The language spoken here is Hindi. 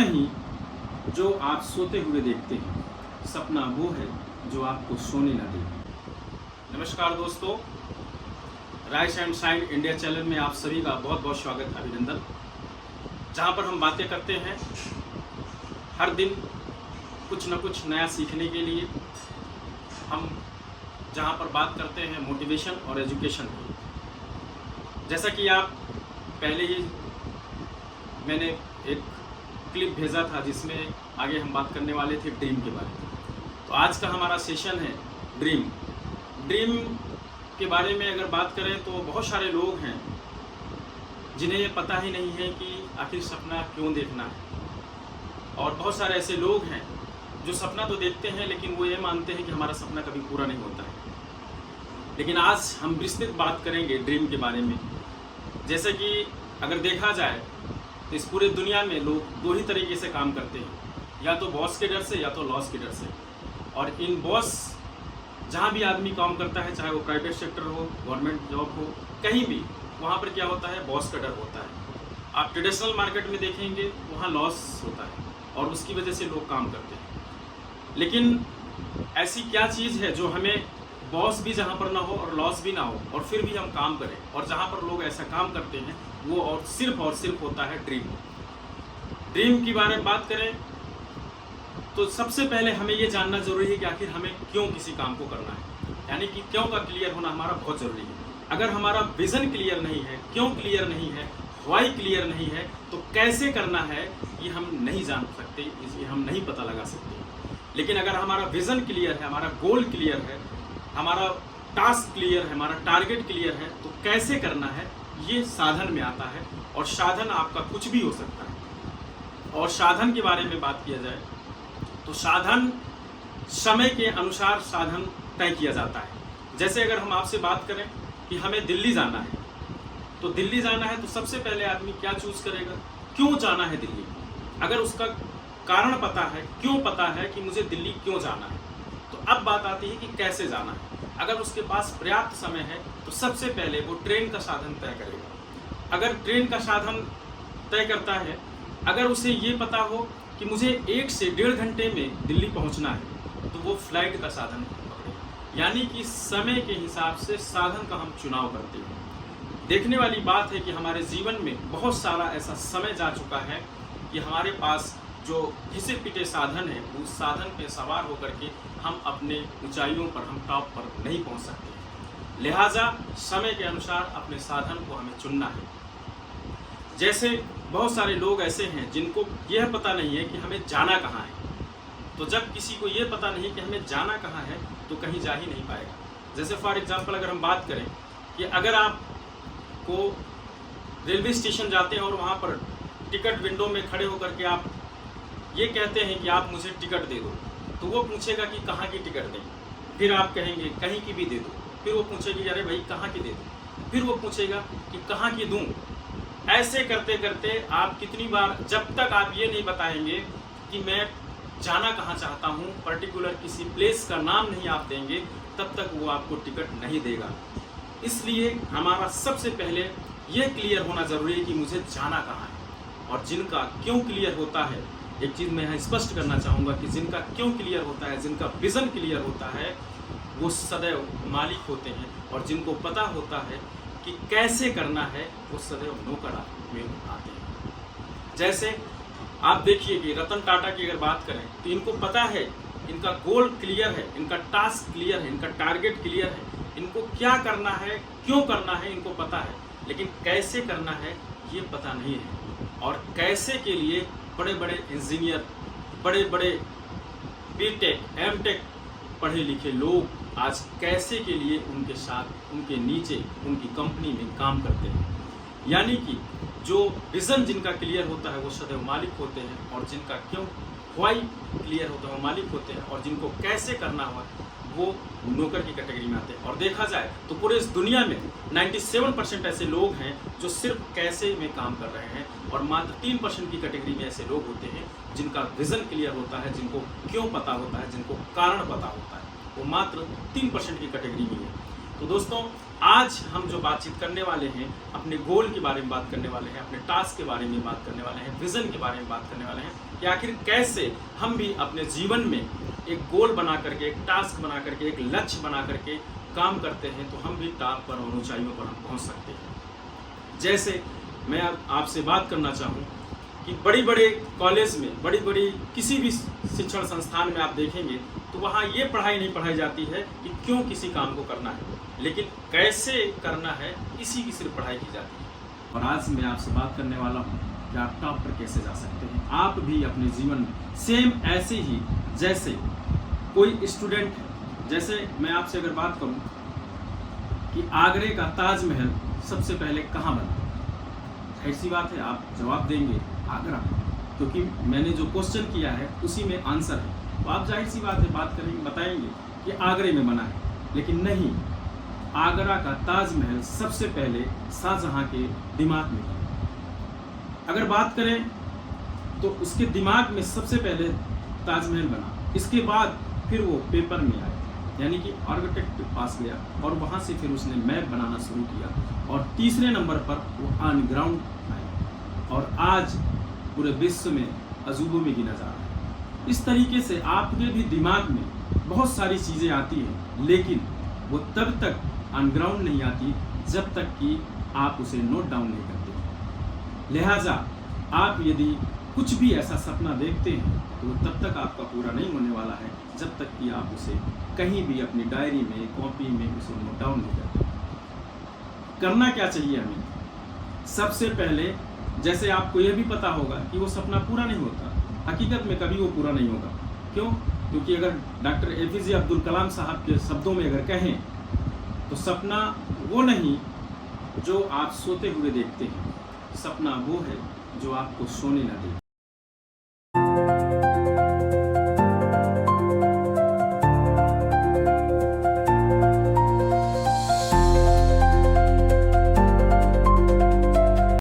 नहीं जो आप सोते हुए देखते हैं, सपना वो है जो आपको सोने ना दे। नमस्कार दोस्तों, rice and shine India channel में आप सभी का बहुत बहुत स्वागत, अभिनंदन। जहाँ पर हम बातें करते हैं हर दिन कुछ न कुछ नया सीखने के लिए, हम जहाँ पर बात करते हैं मोटिवेशन और एजुकेशन की। जैसा कि आप पहले ही मैंने एक क्लिप भेजा था जिसमें आगे हम बात करने वाले थे ड्रीम के बारे में। तो आज का हमारा सेशन है ड्रीम के बारे में। अगर बात करें तो बहुत सारे लोग हैं जिन्हें ये पता ही नहीं है कि आखिर सपना क्यों देखना है, और बहुत सारे ऐसे लोग हैं जो सपना तो देखते हैं लेकिन वो ये मानते हैं कि हमारा सपना कभी पूरा नहीं होता है। लेकिन आज हम विस्तृत बात करेंगे ड्रीम के बारे में। जैसे कि अगर देखा जाए तो इस पूरे दुनिया में लोग दो ही तरीके से काम करते हैं, या तो बॉस के डर से या तो लॉस के डर से। और इन बॉस जहाँ भी आदमी काम करता है, चाहे वो प्राइवेट सेक्टर हो, गवर्नमेंट जॉब हो, कहीं भी, वहाँ पर क्या होता है, बॉस का डर होता है। आप ट्रेडिशनल मार्केट में देखेंगे वहाँ लॉस होता है और उसकी वजह से लोग काम करते हैं। लेकिन ऐसी क्या चीज़ है जो हमें बॉस भी जहाँ पर ना हो और लॉस भी ना हो और फिर भी हम काम करें, और जहाँ पर लोग ऐसा काम करते हैं वो और सिर्फ होता है ड्रीम के बारे में बात करें तो सबसे पहले हमें ये जानना जरूरी है कि आखिर हमें क्यों किसी काम को करना है, यानी कि क्यों का क्लियर होना हमारा बहुत ज़रूरी है। अगर हमारा विज़न क्लियर नहीं है, क्यों क्लियर नहीं है, व्हाई क्लियर नहीं है, तो कैसे करना है ये हम नहीं जान सकते, ये हम नहीं पता लगा सकते। लेकिन अगर हमारा विज़न क्लियर है, हमारा गोल क्लियर है, हमारा टास्क क्लियर है, हमारा टारगेट क्लियर है, तो कैसे करना है ये साधन में आता है। और साधन आपका कुछ भी हो सकता है। और साधन के बारे में बात किया जाए तो साधन समय के अनुसार साधन तय किया जाता है। जैसे अगर हम आपसे बात करें कि हमें दिल्ली जाना है, तो दिल्ली जाना है तो सबसे पहले आदमी क्या चूज करेगा, क्यों जाना है दिल्ली। अगर उसका कारण पता है, क्यों पता है कि मुझे दिल्ली क्यों जाना है, तो अब बात आती है कि कैसे जाना है। अगर उसके पास पर्याप्त समय है तो सबसे पहले वो ट्रेन का साधन तय करेगा। अगर ट्रेन का साधन तय करता है, अगर उसे ये पता हो कि मुझे 1 से 1.5 घंटे में दिल्ली पहुंचना है, तो वो फ्लाइट का साधन पकड़ेगा। यानी कि समय के हिसाब से साधन का हम चुनाव करते हैं। देखने वाली बात है कि हमारे जीवन में बहुत सारा ऐसा समय जा चुका है कि हमारे पास जो घिसे पिटे साधन है, उस साधन पे सवार होकर के हम अपने ऊंचाइयों पर, हम टॉप पर नहीं पहुंच सकते। लिहाजा समय के अनुसार अपने साधन को हमें चुनना है। जैसे बहुत सारे लोग ऐसे हैं जिनको यह पता नहीं है कि हमें जाना कहाँ है। तो जब किसी को यह पता नहीं कि हमें जाना कहाँ है तो कहीं जा ही नहीं पाएगा। जैसे फॉर एग्जांपल अगर हम बात करें कि अगर आप को रेलवे स्टेशन जाते हैं और वहाँ पर टिकट विंडो में खड़े होकर के आप ये कहते हैं कि आप मुझे टिकट दे दो, तो वो पूछेगा कि कहाँ की टिकट दें। फिर आप कहेंगे कहीं की भी दे दो। फिर वो पूछेगी अरे भाई कहाँ की दे दो। फिर वो पूछेगा कि कहाँ की दूँ। ऐसे करते करते आप कितनी बार, जब तक आप ये नहीं बताएंगे कि मैं जाना कहाँ चाहता हूँ, पर्टिकुलर किसी प्लेस का नाम नहीं आप देंगे, तब तक वो आपको टिकट नहीं देगा। इसलिए हमारा सबसे पहले ये क्लियर होना ज़रूरी है कि मुझे जाना कहाँ है। और जिनका क्यों क्लियर होता है, एक चीज़ मैं यहाँ स्पष्ट करना चाहूँगा कि जिनका क्यों क्लियर होता है, जिनका विज़न क्लियर होता है, वो सदैव मालिक होते हैं। और जिनको पता होता है कि कैसे करना है, वो सदैव नौकर में आते हैं। जैसे आप देखिए कि रतन टाटा की अगर बात करें तो इनको पता है, इनका गोल क्लियर है, इनका टास्क क्लियर है, इनका टारगेट क्लियर है, इनको क्या करना है, क्यों करना है इनको पता है, लेकिन कैसे करना है ये पता नहीं है। और कैसे के लिए बड़े बड़े इंजीनियर, बड़े बड़े बीटेक, एमटेक पढ़े लिखे लोग आज कैसे के लिए उनके साथ, उनके नीचे, उनकी कंपनी में काम करते हैं। यानी कि जो विज़न जिनका क्लियर होता है वो सदैव मालिक होते हैं, और जिनका क्यों, व्हाई क्लियर होता है वो मालिक होते हैं, और जिनको कैसे करना हो वो नौकर की कैटेगरी में आते हैं। और देखा जाए तो पूरे इस दुनिया में 97% ऐसे लोग हैं जो सिर्फ कैसे में काम कर रहे हैं, और मात्र 3% की कैटेगरी में ऐसे लोग होते हैं जिनका विज़न क्लियर होता है, जिनको क्यों पता होता है, जिनको कारण पता होता है। वो मात्र 3% की कैटेगरी में है। तो दोस्तों, आज हम जो बातचीत करने वाले हैं अपने गोल के बारे में बात करने वाले हैं, अपने टास्क के बारे में बात करने वाले हैं, विजन के बारे में बात करने वाले हैं कि आखिर कैसे हम भी अपने जीवन में एक गोल बना करके, एक टास्क बना करके, एक लक्ष्य बना करके काम करते हैं तो हम भी टॉप पर और ऊंचाइयों पर हम पहुंच सकते हैं। जैसे मैं आपसे बात करना चाहूँ कि बड़ी बड़े कॉलेज में, बड़ी बड़ी किसी भी शिक्षण संस्थान में आप देखेंगे तो वहाँ ये पढ़ाई नहीं पढ़ाई जाती है कि क्यों किसी काम को करना है, लेकिन कैसे करना है इसी की सिर्फ पढ़ाई की जाती है। और आज मैं आपसे बात करने वाला हूँ कि आप टॉप पर कैसे जा सकते हैं। आप भी अपने जीवन में सेम ऐसे ही जैसे कोई स्टूडेंट है, जैसे मैं आपसे अगर बात करूँ कि आगरे का ताजमहल सबसे पहले कहाँ बना, ऐसी बात है आप जवाब देंगे आगरा, क्योंकि मैंने जो क्वेश्चन किया है उसी में आंसर है। तो आप जाहिर सी बात है बात करेंगे, बताएंगे कि आगरे में बना है, लेकिन नहीं, आगरा का ताजमहल सबसे पहले शाहजहां के दिमाग में बना। अगर बात करें तो उसके दिमाग में सबसे पहले ताजमहल बना, इसके बाद फिर वो पेपर में आया, यानी कि आर्किटेक्ट के पास गया और वहाँ से फिर उसने मैप बनाना शुरू किया और तीसरे नंबर पर वो ऑन ग्राउंड आया और आज पूरे विश्व में अजूबों में गिना जा रहा है। इस तरीके से आपके भी दिमाग में बहुत सारी चीज़ें आती हैं, लेकिन वो तब तक ऑन ग्राउंड नहीं आती जब तक कि आप उसे नोट डाउन नहीं करते। लिहाजा आप यदि कुछ भी ऐसा सपना देखते हैं तो वो तब तक आपका पूरा नहीं होने वाला है जब तक कि आप उसे कहीं भी अपनी डायरी में, कॉपी में उसे नोट डाउन नहीं करते। करना क्या चाहिए हमें? सबसे पहले जैसे आपको यह भी पता होगा कि वो सपना पूरा नहीं होता, हकीकत में कभी वो पूरा नहीं होगा। क्यों? क्योंकि अगर डॉक्टर APJ अब्दुल कलाम साहब के शब्दों में अगर कहें तो सपना वो नहीं जो आप सोते हुए देखते हैं, सपना वो है जो आपको सोने ना दे।